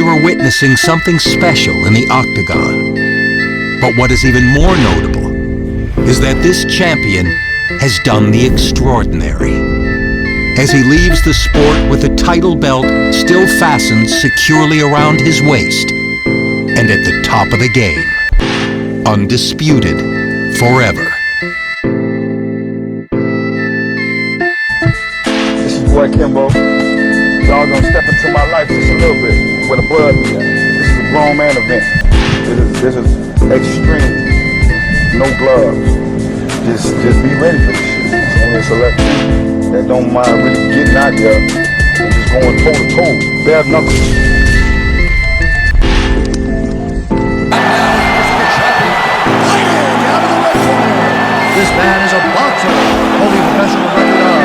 are witnessing something special in the octagon. But what is even more notable is that this champion has done the extraordinary. As he leaves the sport with the title belt still fastened securely around his waist and at the top of the game, undisputed forever. This is boy Kimbo. Y'all gonna step into my life just a little bit with a blood be at. This is a grown man event. This is extreme. No gloves. Just be ready for this shit. It's only a select few that don't mind really getting out there and just going toe to toe, bare knuckles. This man is a boxer, holding a professional record of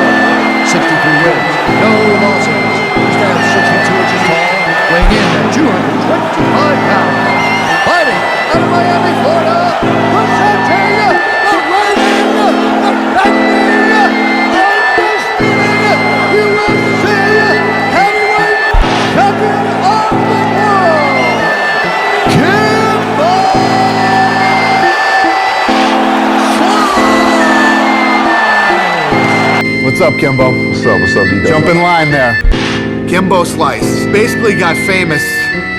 63 wins, no losses. He stands 62 inches tall, weighing in at 225 pounds. Fighting out of Miami, Florida, from Santaria, the reigning, the defending, undisputed UFC heavyweight champion of the world, Kimbo Slice! What's up, Kimbo? What's up, D-Dub? Jump in line there. Kimbo Slice basically got famous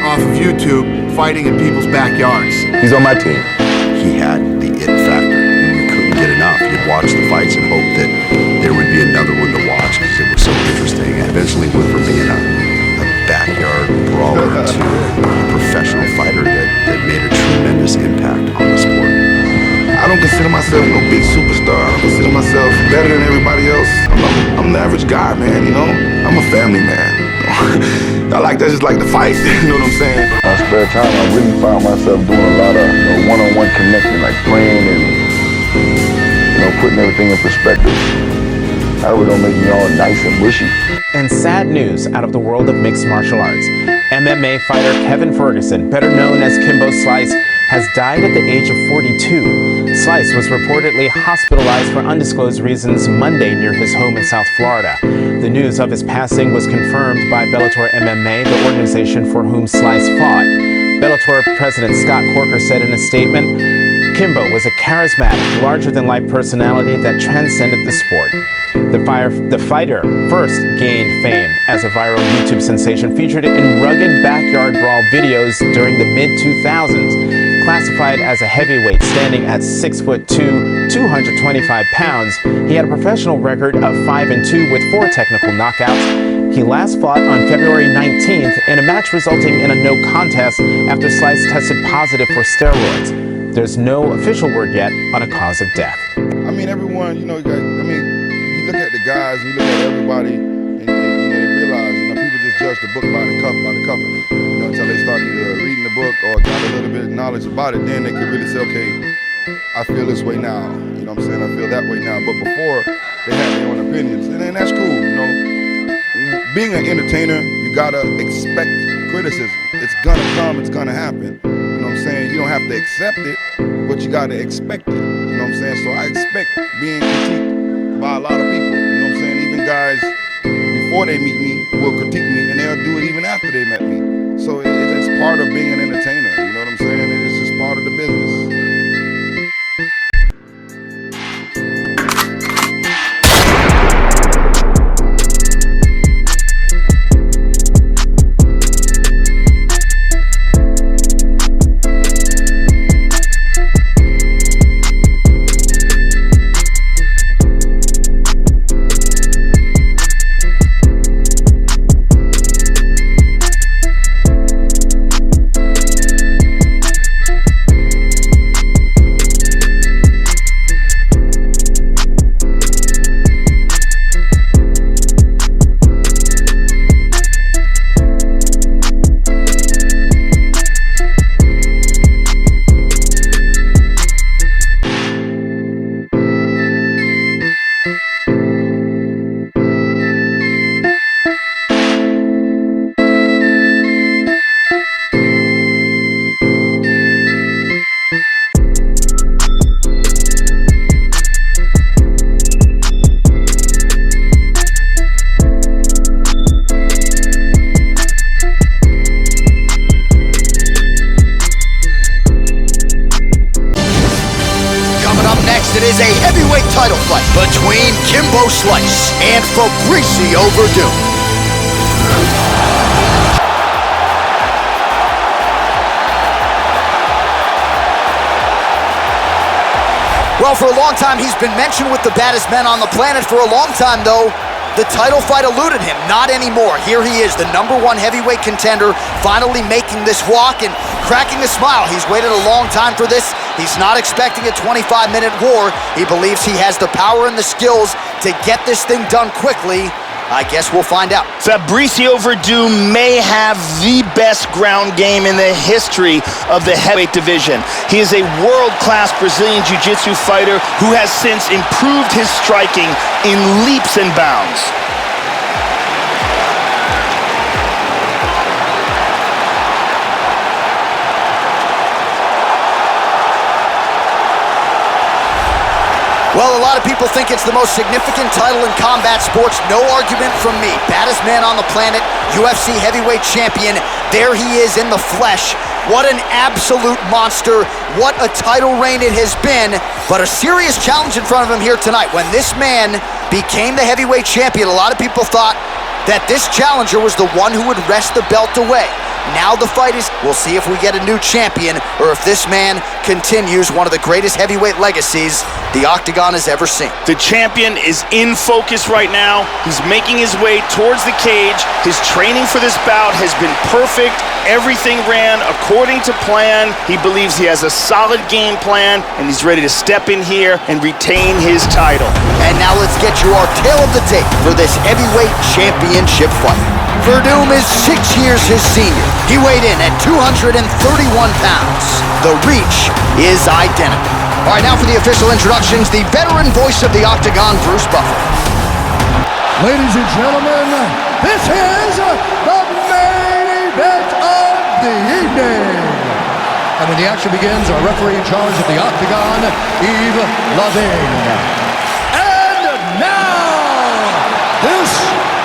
off of YouTube fighting in people's backyards. He's on my team. He had the it factor. We couldn't get enough. You'd watch the fights and hope that there would be another one to watch because it was so interesting. And eventually went from being a backyard brawler to a professional fighter that made a tremendous impact on the sport. I don't consider myself no big superstar. I don't consider myself better than everybody else. I'm the average guy, man, you know? I'm a family man. That's just like the fight, you know what I'm saying? In my spare time, I really found myself doing a lot of one-on-one connecting, like praying and, putting everything in perspective. I hope it don't make me all nice and mushy. And sad news out of the world of mixed martial arts. MMA fighter Kevin Ferguson, better known as Kimbo Slice, has died at the age of 42. Slice was reportedly hospitalized for undisclosed reasons Monday near his home in South Florida. The news of his passing was confirmed by Bellator MMA, the organization for whom Slice fought. Bellator President Scott Corker said in a statement, Kimbo was a charismatic, larger-than-life personality that transcended the sport. The fighter first gained fame as a viral YouTube sensation featured in rugged backyard brawl videos during the mid-2000s. Classified as a heavyweight standing at 6'2", 225 pounds, he had a professional record of 5-2 with 4 technical knockouts. He last fought on February 19th in a match resulting in a no contest after Slice tested positive for steroids. There's no official word yet on a cause of death. I mean, everyone, you look at the guys, you look at everybody, and you realize, people just judge the book by the cover. Until they start either reading the book or got a little bit of knowledge about it, then they can really say, okay, I feel this way now. You know what I'm saying? I feel that way now. But before, they had their own opinions, and that's cool. Being an entertainer, you gotta expect criticism. It's gonna come, it's gonna happen. You know what I'm saying? You don't have to accept it, but you gotta expect it. You know what I'm saying? So I expect being critiqued by a lot of people. You know what I'm saying? Even guys, before they meet me, will critique me, and they'll do it even after they met me. So it's part of being an entertainer. You know what I'm saying? It's just part of the business. Next, it is a heavyweight title fight between Kimbo Slice and Fabricio Verdum. Well, for a long time, he's been mentioned with the baddest men on the planet. For a long time, though, the title fight eluded him. Not anymore. Here he is, the #1 heavyweight contender, finally making this walk and cracking a smile. He's waited a long time for this. He's not expecting a 25-minute war. He believes he has the power and the skills to get this thing done quickly. I guess we'll find out. Fabricio Verdum may have the best ground game in the history of the heavyweight division. He is a world-class Brazilian jiu-jitsu fighter who has since improved his striking in leaps and bounds. Well, a lot of people think it's the most significant title in combat sports. No argument from me. Baddest man on the planet, UFC heavyweight champion. There he is in the flesh. What an absolute monster. What a title reign it has been. But a serious challenge in front of him here tonight. When this man became the heavyweight champion, a lot of people thought that this challenger was the one who would wrest the belt away. Now the fight is, we'll see if we get a new champion or if this man continues one of the greatest heavyweight legacies the Octagon has ever seen. The champion is in focus right now. He's making his way towards the cage. His training for this bout has been perfect. Everything ran according to plan. He believes he has a solid game plan, and he's ready to step in here and retain his title. And now let's get you our tale of the tape for this heavyweight championship fight. Verdum is 6 years his senior. He weighed in at 231 pounds. The reach is identical. All right, now for the official introductions, the veteran voice of the Octagon, Bruce Buffer. Ladies and gentlemen, this is the main event of the evening. And when the action begins, our referee in charge of the Octagon, Yves Lavigne. And now, this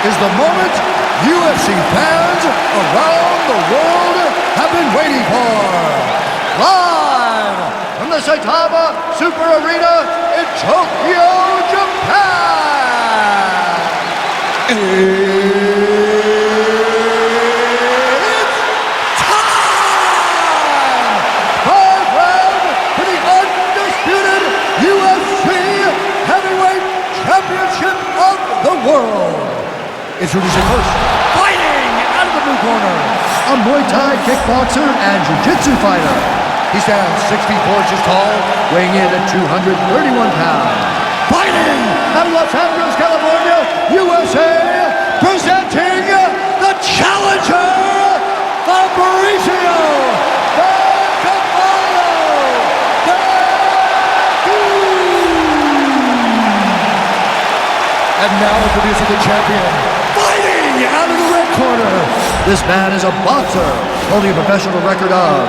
is the moment UFC fans around the world have been waiting for. Live from the Saitama Super Arena in Tokyo, Japan. It's time! 5 rounds for the undisputed UFC Heavyweight Championship of the world. Introducing first, fighting out of the blue corner, a Muay Thai kickboxer and jiu-jitsu fighter. He stands 64 inches tall, weighing in at 231 pounds. Fighting out of Los Angeles, California, USA, presenting the challenger, Fabricio Verdum. And now introducing the champion, fighting out of the red corner. This man is a boxer, holding a professional record of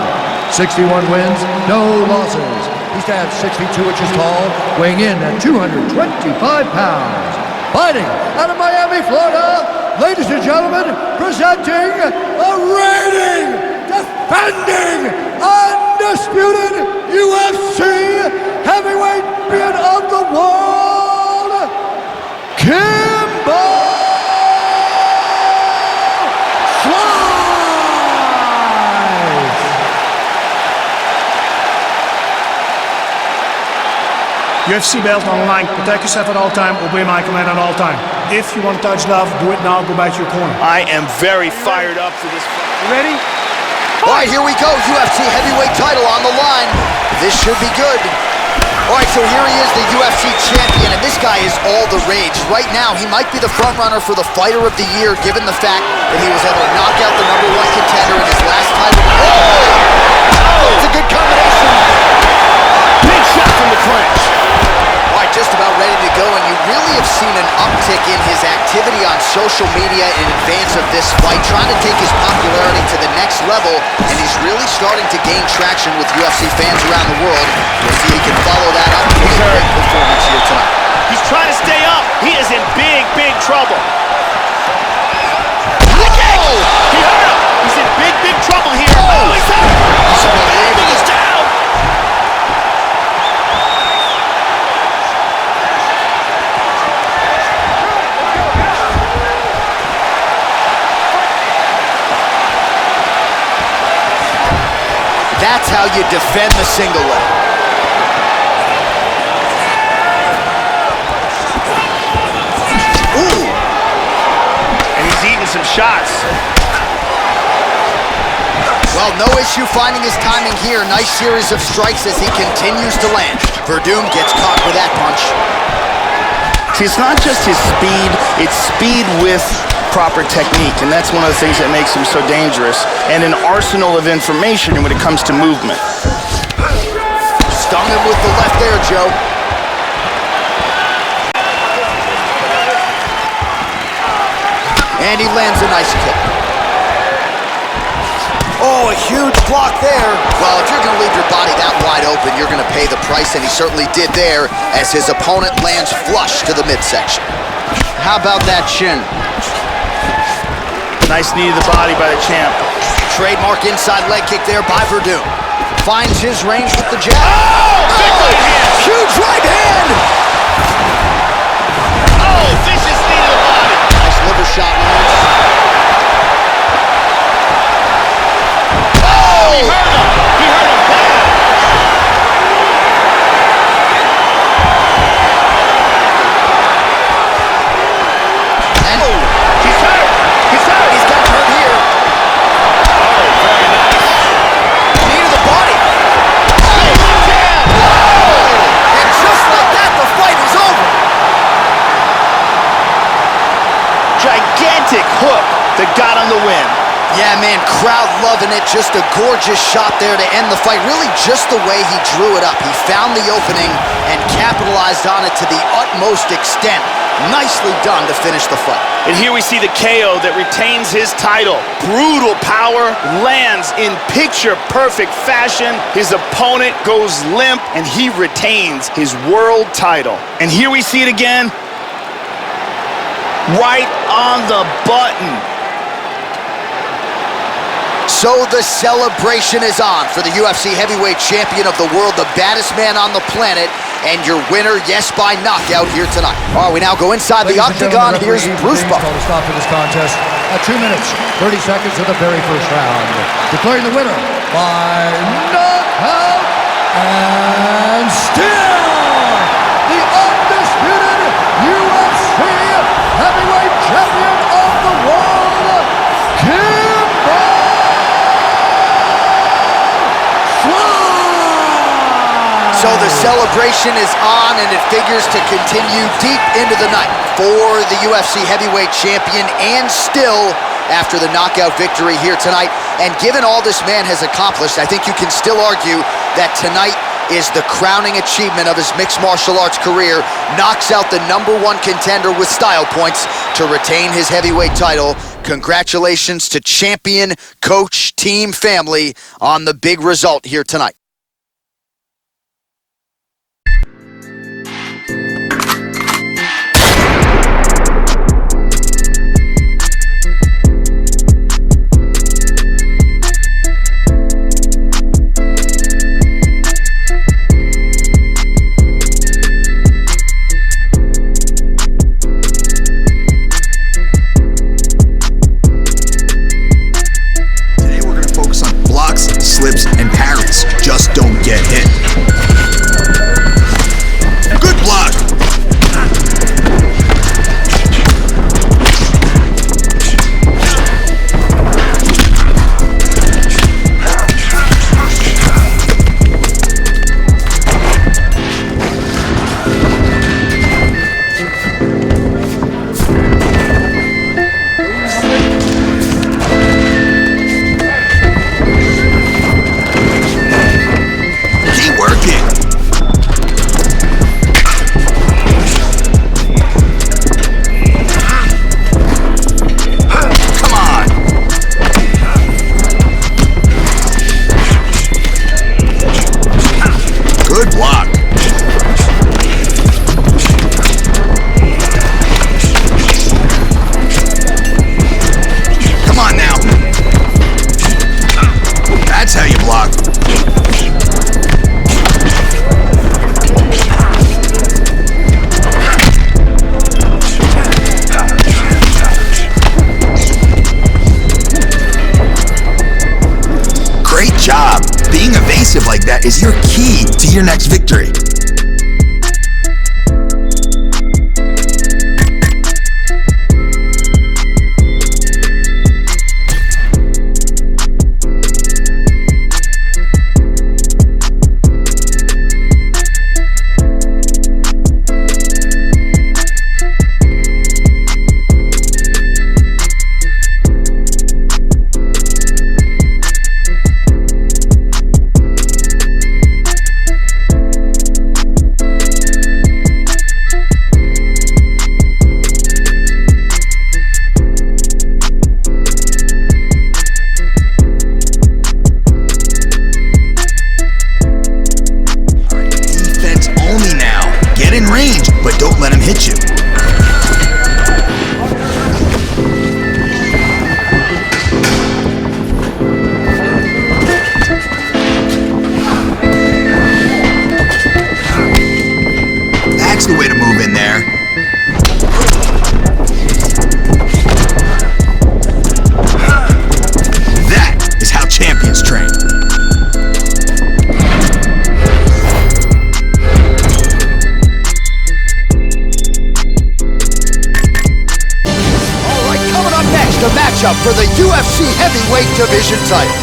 61 wins, no losses. He stands 62 inches tall, weighing in at 225 pounds. Fighting out of Miami, Florida, ladies and gentlemen, presenting the reigning, defending, undisputed UFC heavyweight champion of the world, Kimbo Slice! UFC belt online. Protect yourself at all time. Obey my command at all time. If you want to touch love, do it now. Go back to your corner. I am very fired up for this fight. You ready? All right, here we go. UFC heavyweight title on the line. This should be good. All right, so here he is, the UFC champion, and this guy is all the rage. Right now, he might be the front runner for the fighter of the year, given the fact that he was able to knock out the #1 contender in his last title. Oh, it's a good combination. Big shot from the clinch. All right, just about ready to go, and you really have seen an uptick in his activity on social media in advance of this fight, trying to take his popularity to the next level, and he's really starting to gain traction with UFC fans around the world. We'll see if he can follow that up with a great performance here tonight. He's trying to stay up. He is in big, big trouble. Whoa! He hurt him. He's in big, big trouble here. Oh, he's hurt. He's down. That's how you defend the single leg. Ooh! And he's eating some shots. Well, no issue finding his timing here. Nice series of strikes as he continues to land. Verdum gets caught with that punch. See, it's not just his speed, it's speed with proper technique, and that's one of the things that makes him so dangerous, and an arsenal of information when it comes to movement. Stung him with the left there, Joe. And he lands a nice kick. Oh, a huge block there. Well, if you're going to leave your body that wide open, you're going to pay the price, and he certainly did there as his opponent lands flush to the midsection. How about that shin? Nice knee to the body by the champ. Trademark inside leg kick there by Verdum. Finds his range with the jab. Oh, big right hand. Huge right hand. Oh, vicious knee to the body. Nice liver shot lands. He hurt him. He hurt him bad. And He's hurt. He's hurt. he's got hurt here. Oh, very nice. Knee to the body. Oh, jab. Oh. And just like that, the fight is over. Gigantic hook that got on the win. Yeah, man, crowd loving it. Just a gorgeous shot there to end the fight. Really just the way he drew it up. He found the opening and capitalized on it to the utmost extent. Nicely done to finish the fight. And here we see the KO that retains his title. Brutal power, lands in picture-perfect fashion. His opponent goes limp, and he retains his world title. And here we see it again. Right on the button. So the celebration is on for the UFC heavyweight champion of the world, the baddest man on the planet, and your winner, yes, by knockout here tonight. All right, we now go inside the octagon. Here's Bruce Buffer. To stop for this contest at 2 minutes, 30 seconds of the very first round. Declaring the winner by knockout and still the undisputed UFC heavyweight champion of the world, Kimbo So the celebration is on, and it figures to continue deep into the night for the UFC heavyweight champion, and still after the knockout victory here tonight. And given all this man has accomplished, I think you can still argue that tonight is the crowning achievement of his mixed martial arts career. Knocks out the #1 contender with style points to retain his heavyweight title. Congratulations to champion, coach, team, family on the big result here tonight. Slips, and parries, just that is your key to your next victory. But don't let him hit you. That's the way to move in there. That is how champions train. The matchup for the UFC heavyweight division title.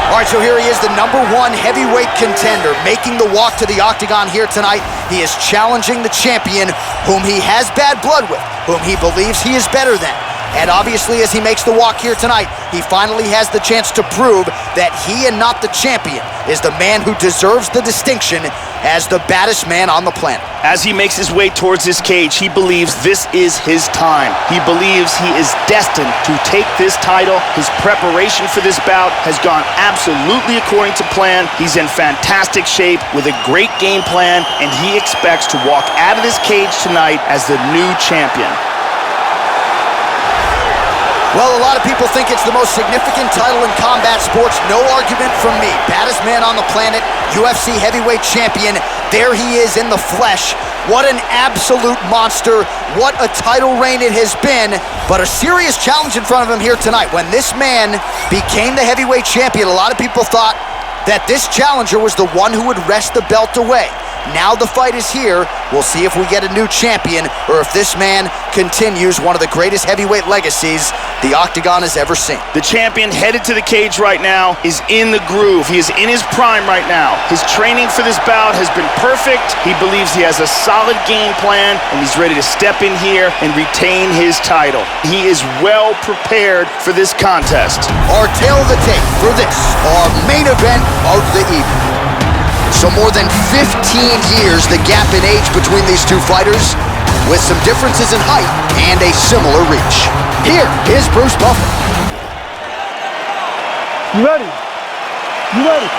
All right, so here he is, the #1 heavyweight contender, making the walk to the octagon here tonight. He is challenging the champion, whom he has bad blood with, whom he believes he is better than. And obviously, as he makes the walk here tonight, he finally has the chance to prove that he and not the champion is the man who deserves the distinction as the baddest man on the planet. As he makes his way towards this cage, he believes this is his time. He believes he is destined to take this title. His preparation for this bout has gone absolutely according to plan. He's in fantastic shape with a great game plan, and he expects to walk out of this cage tonight as the new champion. Well, a lot of people think it's the most significant title in combat sports. No argument from me. Baddest man on the planet, UFC heavyweight champion. There he is in the flesh. What an absolute monster. What a title reign it has been. But a serious challenge in front of him here tonight. When this man became the heavyweight champion, a lot of people thought that this challenger was the one who would wrest the belt away. Now the fight is here. We'll see if we get a new champion or if this man continues one of the greatest heavyweight legacies the Octagon has ever seen. The champion headed to the cage right now is in the groove. He is in his prime right now. His training for this bout has been perfect. He believes he has a solid game plan, and he's ready to step in here and retain his title. He is well prepared for this contest. Our tail of the tape for this, our main event of the evening. So more than 15 years, the gap in age between these two fighters, with some differences in height and a similar reach. Here is Bruce Buffer. You ready? You ready?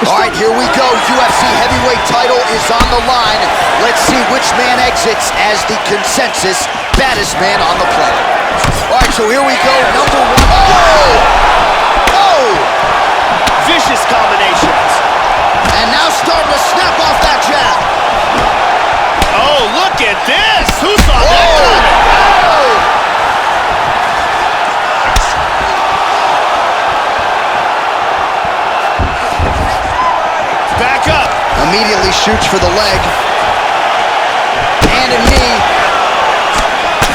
All right, here we go. UFC heavyweight title is on the line. Let's see which man exits as the consensus baddest man on the planet. All right, so here we go. #1. Oh! Vicious combinations. And now starting to snap off that jab. Oh, look at this! Who saw that coming? Oh! Back up. Immediately shoots for the leg. And a knee.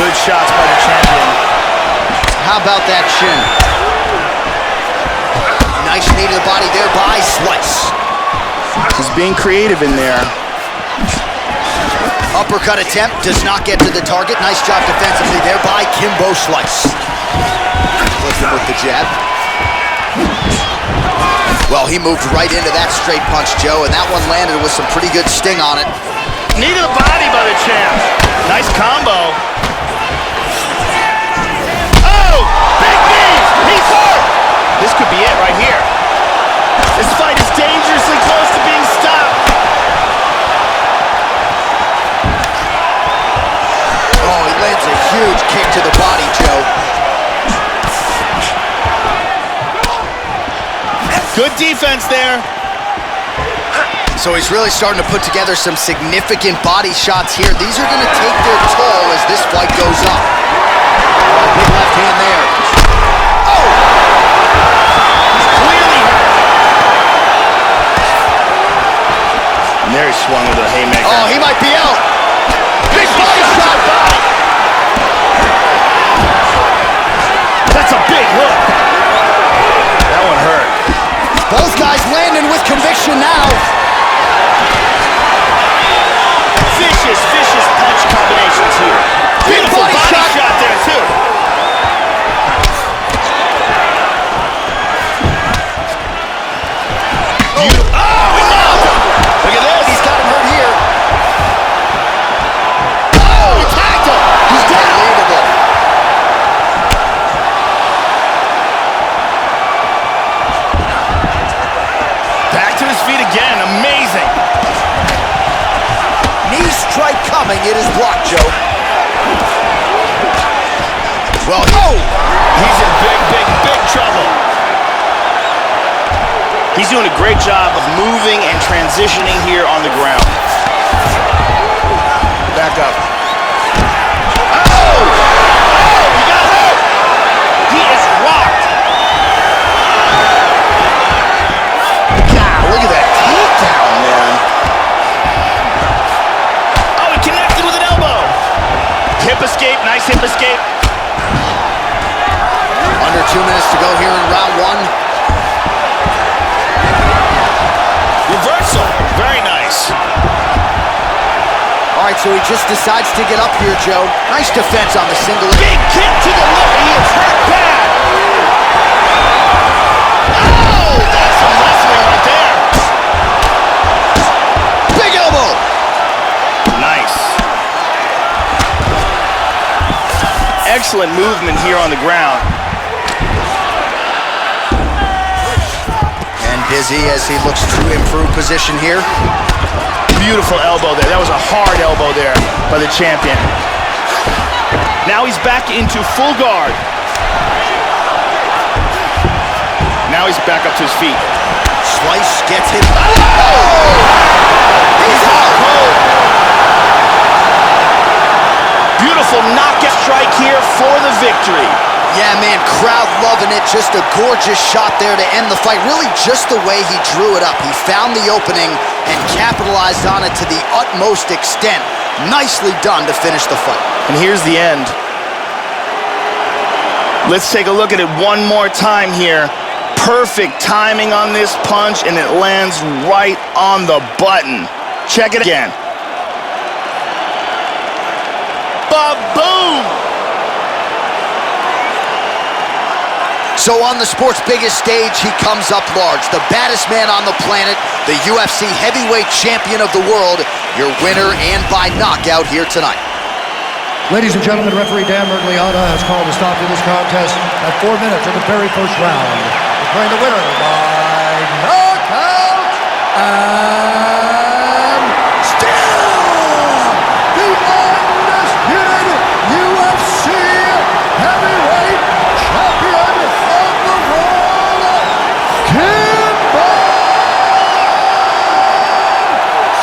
Good shots by the champion. How about that chin? Nice knee to the body there by Slice. He's being creative in there. Uppercut attempt does not get to the target. Nice job defensively there by Kimbo Slice. Looking with the jab. Well, he moved right into that straight punch, Joe, and that one landed with some pretty good sting on it. Knee to the body by the champ. Nice combo. Oh! Big knee! He's hurt! This could be it right here. This fight is dangerously close to being stopped. Oh, he lands a huge kick to the body, Joe. Good defense there. So he's really starting to put together some significant body shots here. These are going to take their toll as this fight goes up. Oh, big left hand there. Oh! He's clearly hurt. And there he swung with a haymaker. Oh, he might be out. Big body shot. That's a big hook. That one hurt. Both guys landing with conviction now. Vicious punch combinations here. Beautiful body shot there, too. Beautiful. Oh, he nailed him. Look at this. He's got him hurt here. Oh, he tagged him. He's down. Unbelievable. Back to his feet again. Amazing. Knee strike coming. It is blocked, Joe. Well, he's in big trouble. He's doing a great job of moving and transitioning here on the ground. Back up. Oh! He got hurt! He is rocked. God, look at that takedown, man. Oh, he connected with an elbow. Hip escape, nice hip escape. Under 2 minutes to go here in round one. Reversal, very nice. All right, so he just decides to get up here, Joe. Nice defense on the single. Big kick to the lip. He is hurt bad. Oh, that's some wrestling right there. Big elbow. Nice. Excellent movement here on the ground. And busy as he looks to improve position here. Beautiful elbow there. That was a hard elbow there by the champion. Now he's back into full guard. Now he's back up to his feet. Slice gets hit. Oh! He's out cold. Beautiful knockout strike here for the victory. Yeah, man, crowd loving it. Just a gorgeous shot there to end the fight. Really just the way he drew it up. He found the opening and capitalized on it to the utmost extent. Nicely done to finish the fight. And here's the end. Let's take a look at it one more time here. Perfect timing on this punch, and it lands right on the button. Check it again. Ba-boom! So on the sport's biggest stage, he comes up large. The baddest man on the planet, the UFC heavyweight champion of the world, your winner and by knockout here tonight. Ladies and gentlemen, referee Dan Merced has called a stop to this contest at 4 minutes of the very first round. Declaring the winner by knockout and still the undisputed UFC heavyweight champion of the world, Kimbo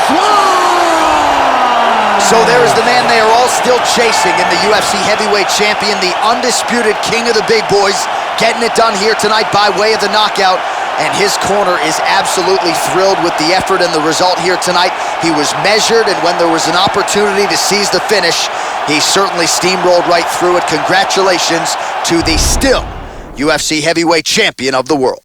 Slice! So there is the man they are all still chasing in the UFC heavyweight champion, the undisputed king of the big boys, getting it done here tonight by way of the knockout. And his corner is absolutely thrilled with the effort and the result here tonight. He was measured, and when there was an opportunity to seize the finish, he certainly steamrolled right through it. Congratulations to the still UFC heavyweight champion of the world.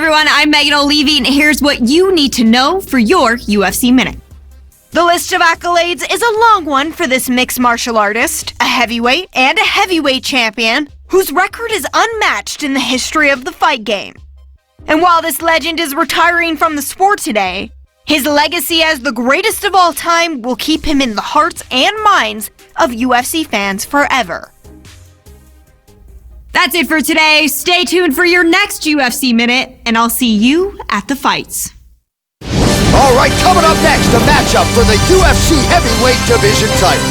everyone, I'm Megan O'Leary, and here's what you need to know for your UFC Minute. The list of accolades is a long one for this mixed martial artist, a heavyweight and a heavyweight champion, whose record is unmatched in the history of the fight game. And while this legend is retiring from the sport today, his legacy as the greatest of all time will keep him in the hearts and minds of UFC fans forever. That's it for today. Stay tuned for your next UFC Minute, and I'll see you at the fights. All right, coming up next, a matchup for the UFC Heavyweight Division title.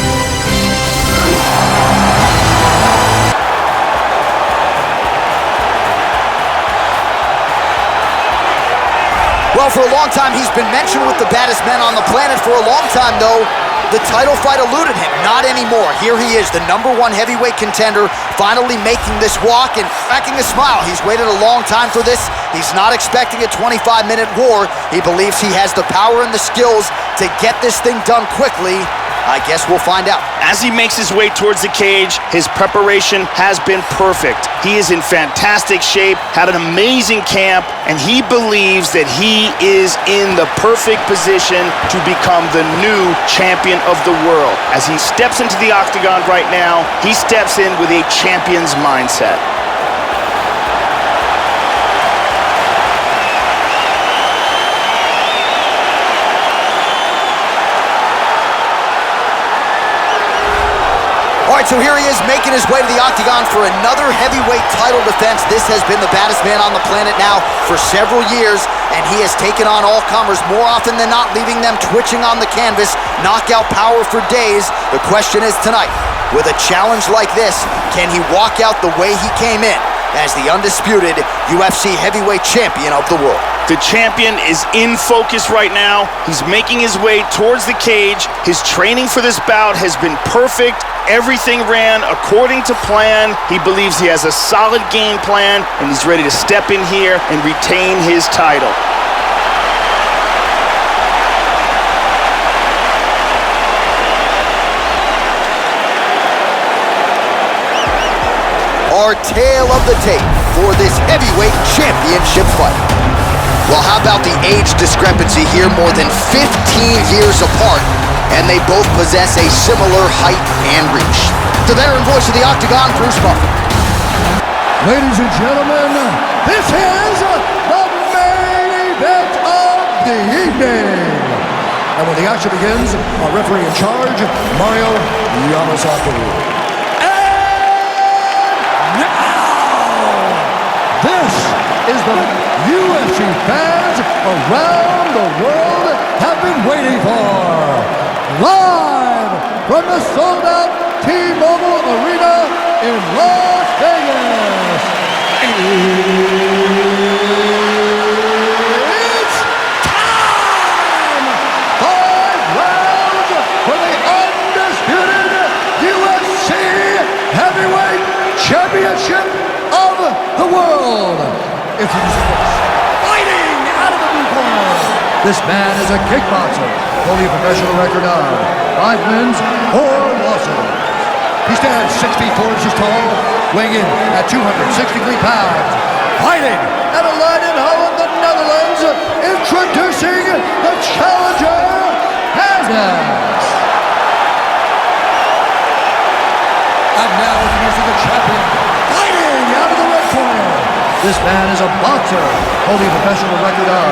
Well, for a long time, he's been mentioned with the baddest men on the planet. For a long time, though, the title fight eluded him. Not anymore. Here he is, the #1 heavyweight contender, finally making this walk and cracking a smile. He's waited a long time for this. He's not expecting a 25-minute war. He believes he has the power and the skills to get this thing done quickly. I guess we'll find out. As he makes his way towards the cage, his preparation has been perfect. He is in fantastic shape, had an amazing camp, and he believes that he is in the perfect position to become the new champion of the world. As he steps into the octagon right now, he steps in with a champion's mindset. All right, so here he is making his way to the octagon for another heavyweight title defense. This has been the baddest man on the planet now for several years, and he has taken on all comers more often than not, leaving them twitching on the canvas, knockout power for days. The question is tonight, with a challenge like this, can he walk out the way he came in as the undisputed UFC heavyweight champion of the world? The champion is in focus right now. He's making his way towards the cage. His training for this bout has been perfect. Everything ran according to plan. He believes he has a solid game plan, and he's ready to step in here and retain his title. Our tale of the tape for this heavyweight championship fight. Well, how about the age discrepancy here? More than 15 years apart, and they both possess a similar height and reach. The veteran voice of the octagon, Bruce Buffer. Ladies and gentlemen, this is the main event of the evening. And when the action begins, our referee in charge, Mario Yamasaki. This is the UFC fans around the world have been waiting for. Live from the sold-out T-Mobile Arena in Las Vegas. It's time! 5 rounds for the undisputed UFC Heavyweight Championship of the world. Introducing fighting out of the blue corner. This man is a kickboxer, holding a professional record of 5 wins, 4 losses. He stands 6 feet 4 inches tall, weighing in at 263 pounds. Fighting out of Leiden, Holland, the Netherlands, introducing the challenger, Hazard. And now introducing the champion, fighting out of the red corner. This man is a boxer, holding a professional record of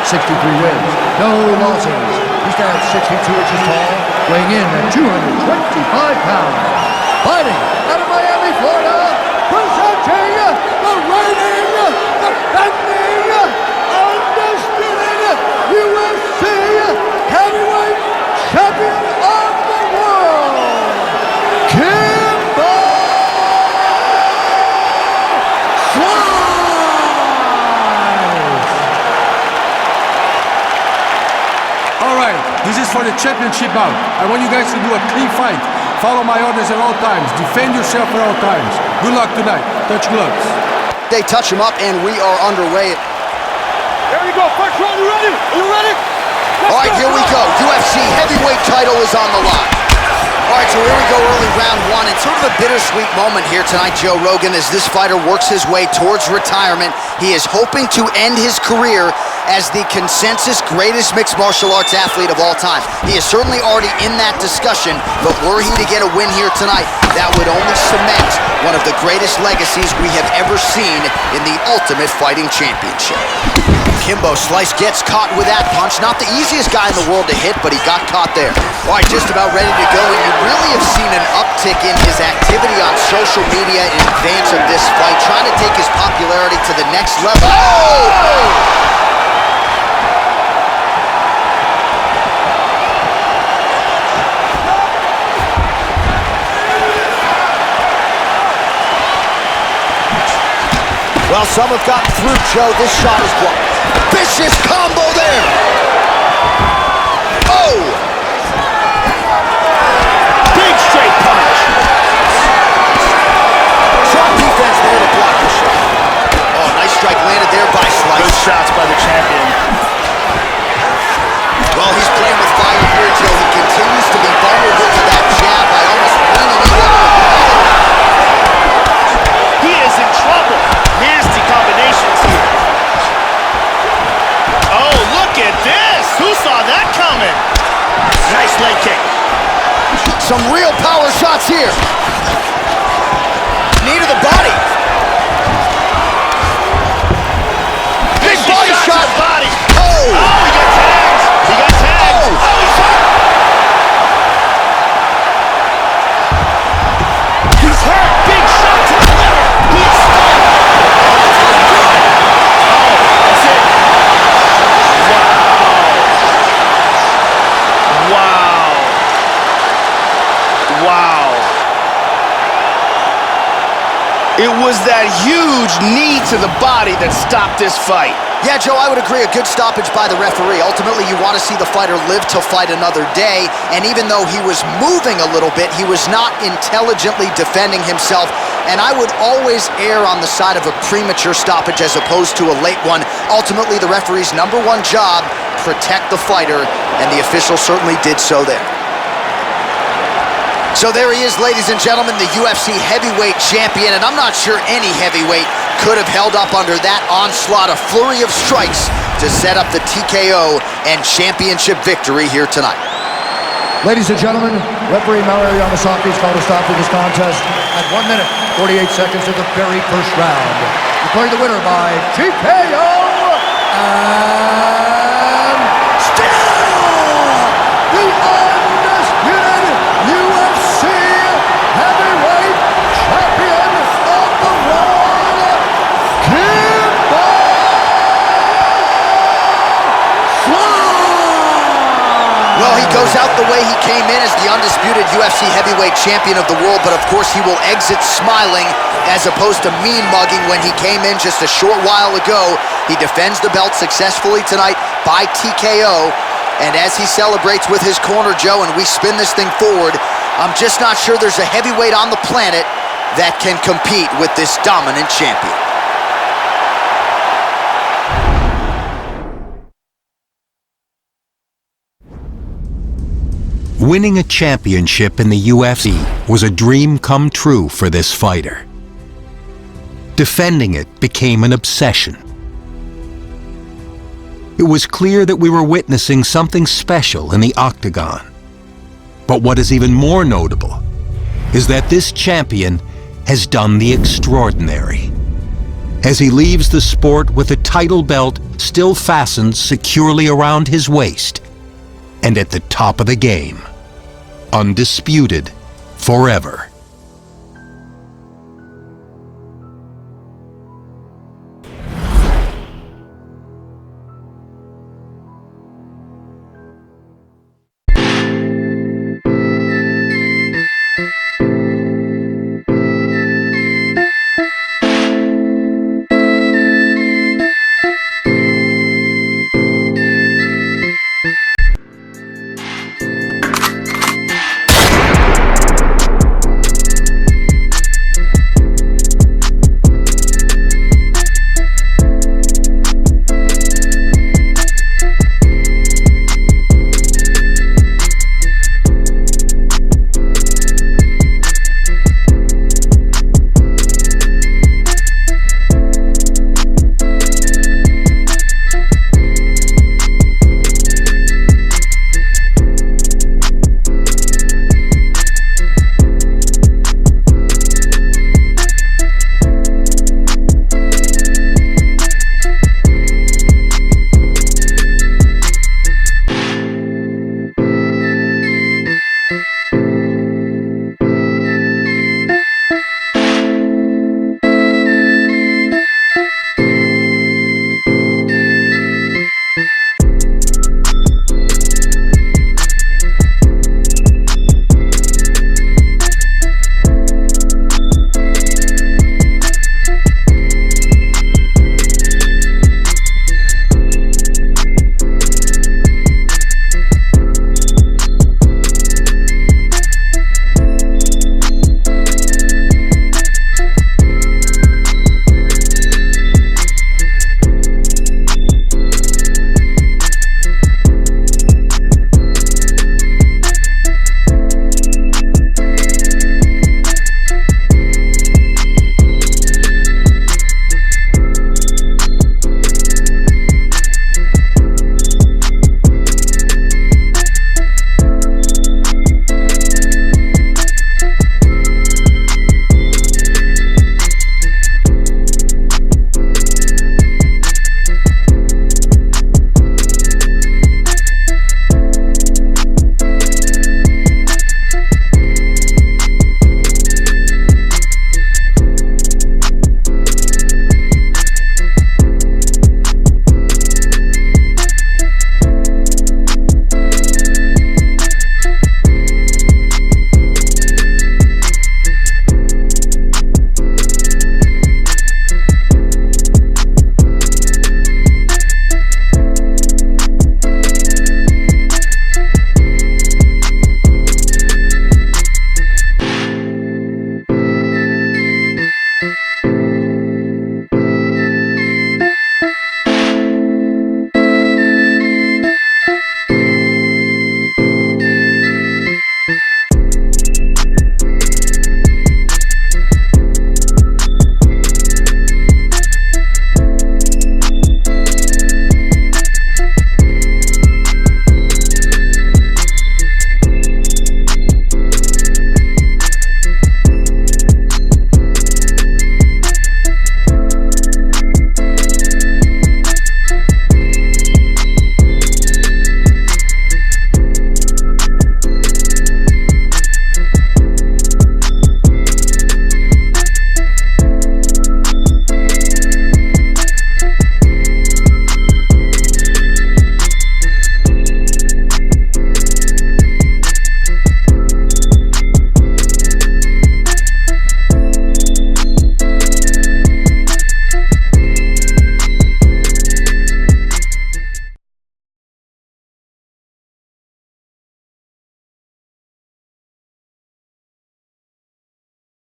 63 wins, no losses. He stands 6 feet 2 inches tall, weighing in at 225 pounds. Fighting out of Miami, Florida, presenting the reigning, defending, undisputed UFC heavyweight champion of the world, Kimbo Slice! All right, this is for the championship bout. I want you guys to do a clean fight. Follow my orders at all times. Defend yourself at all times. Good luck tonight. Touch gloves. They touch him up, and we are underway. There you go. First round, you ready? Are you ready? All right, here we go. UFC heavyweight title is on the line. All right, so here we go, early round one. It's sort of a bittersweet moment here tonight, Joe Rogan, as this fighter works his way towards retirement. He is hoping to end his career as the consensus greatest mixed martial arts athlete of all time. He is certainly already in that discussion, but were he to get a win here tonight, that would only cement one of the greatest legacies we have ever seen in the Ultimate Fighting Championship. Kimbo Slice gets caught with that punch. Not the easiest guy in the world to hit, but he got caught there. All right, just about ready to go, and you really have seen an uptick in his activity on social media in advance of this fight, trying to take his popularity to the next level. Oh! Well, some have gotten through, Joe. This shot is blocked. Vicious combo there. Oh! Big straight punch. Strong defense there to block the shot. Oh, nice strike landed there by Slice. Good shots by the champion. Well, he's playing with fire here, Joe. He continues to be vulnerable to that jab by almost leaning in. He is in trouble. Nasty combinations here. Oh, look at this. Who saw that coming? Nice leg kick. Some real power shots here. Knee to the body. Big body shot. To the body. Oh! Oh, he got tagged. He got tagged. Oh, he's hurt. He's hurt. Big shot to the liver. He's stunned. Wow. It was that huge knee to the body that stopped this fight. Yeah, Joe, I would agree. A good stoppage by the referee. Ultimately, you want to see the fighter live to fight another day, and even though he was moving a little bit, he was not intelligently defending himself, and I would always err on the side of a premature stoppage as opposed to a late one. Ultimately, the referee's number one job, protect the fighter, and the official certainly did so there. So there he is, ladies and gentlemen, the UFC heavyweight champion, and I'm not sure any heavyweight could have held up under that onslaught, a flurry of strikes to set up the TKO and championship victory here tonight. Ladies and gentlemen, referee Mallory Yamasaki is called to stop for this contest at 1 minute, 48 seconds of the very first round. Declaring the winner by TKO and still the undisputed UFC heavyweight champion of the world, Kimbo Slice! Well, he goes out the way he came in as the undisputed UFC heavyweight champion of the world, but of course he will exit smiling as opposed to mean-mugging when he came in just a short while ago. He defends the belt successfully tonight by TKO, and as he celebrates with his corner, Joe, and we spin this thing forward, I'm just not sure there's a heavyweight on the planet that can compete with this dominant champion. Winning a championship in the UFC was a dream come true for this fighter. Defending it became an obsession. It was clear that we were witnessing something special in the octagon. But what is even more notable is that this champion has done the extraordinary. As he leaves the sport with a title belt still fastened securely around his waist, and at the top of the game, undisputed forever.